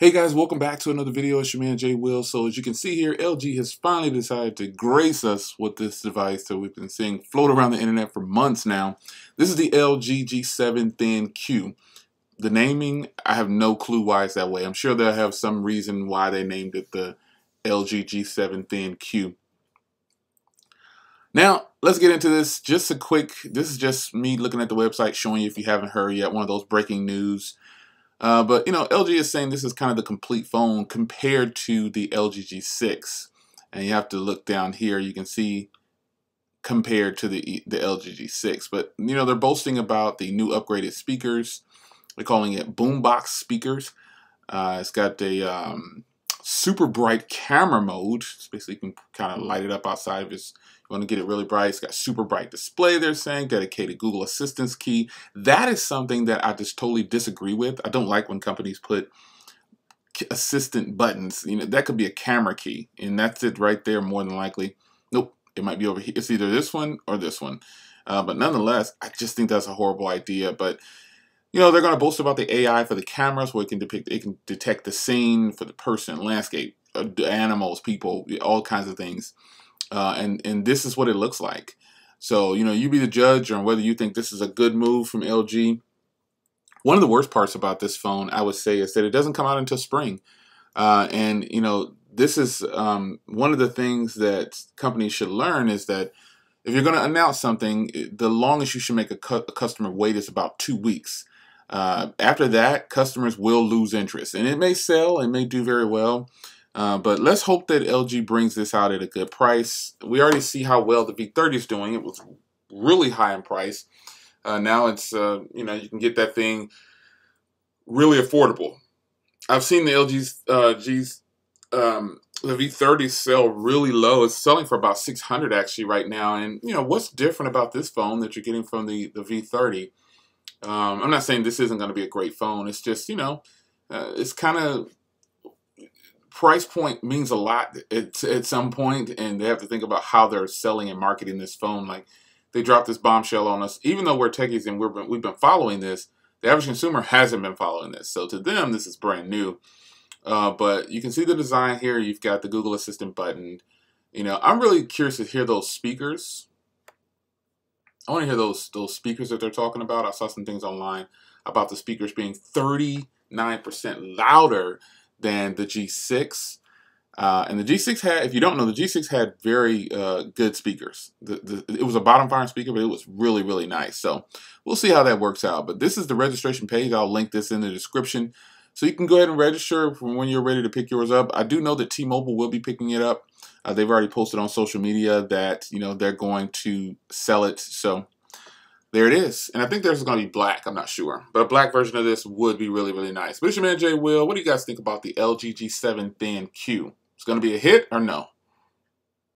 Hey guys, welcome back to another video. It's your man Jay Will. So as you can see here, LG has finally decided to grace us with this device that we've been seeing float around the internet for months now. This is the LG G7 ThinQ. The naming, I have no clue why it's that way. I'm sure they'll have some reason why they named it the LG G7 ThinQ. Now, let's get into this. This is just me looking at the website showing you, if you haven't heard yet, one of those breaking news. But you know, LG is saying this is kind of the complete phone compared to the LG G6, and you have to look down here. You can see compared to the LG G6. But you know, they're boasting about the new upgraded speakers. They're calling it boombox speakers. It's got a super bright camera mode. It's basically, you can kind of light it up outside if you want to get it really bright. It's got super bright display, they're saying, dedicated Google Assistance key. That is something that I just totally disagree with. I don't like when companies put assistant buttons. You know, that could be a camera key, and that's it right there more than likely. Nope, it might be over here. It's either this one or this one. But nonetheless, I just think that's a horrible idea. But you know, they're going to boast about the AI for the cameras, where it can detect the scene for the person, landscape, animals, people, all kinds of things. And this is what it looks like. So, you know, you be the judge on whether you think this is a good move from LG. One of the worst parts about this phone, I would say, is that it doesn't come out until spring. And, you know, this is one of the things that companies should learn, is that if you're going to announce something, the longest you should make a customer wait is about 2 weeks. After that, customers will lose interest, and it may sell, it may do very well. But let's hope that LG brings this out at a good price. We already see how well the V30 is doing. It was really high in price. Now it's, you know, you can get that thing really affordable. I've seen the LG's the V30 sell really low. It's selling for about $600 actually right now. And you know, what's different about this phone that you're getting from the V30? I'm not saying this isn't going to be a great phone. It's just, you know, it's kind of, price point means a lot at some point, and they have to think about how they're selling and marketing this phone. Like, they dropped this bombshell on us, even though we're techies and we've been following this. The average consumer hasn't been following this, so to them this is brand new. But you can see the design here. You've got the Google Assistant button. You know, I'm really curious to hear those speakers. I want to hear those speakers that they're talking about. I saw some things online about the speakers being 39% louder than the G6. And the G6 had, if you don't know, the G6 had very good speakers. It was a bottom firing speaker, but it was really, really nice. So we'll see how that works out. But this is the registration page. I'll link this in the description, so you can go ahead and register from when you're ready to pick yours up. I do know that T-Mobile will be picking it up. They've already posted on social media that, you know, they're going to sell it. So there it is. And I think there's going to be black. I'm not sure. But a black version of this would be really, really nice. But it's your man Jay Will. What do you guys think about the LG G7 ThinQ? It's going to be a hit or no?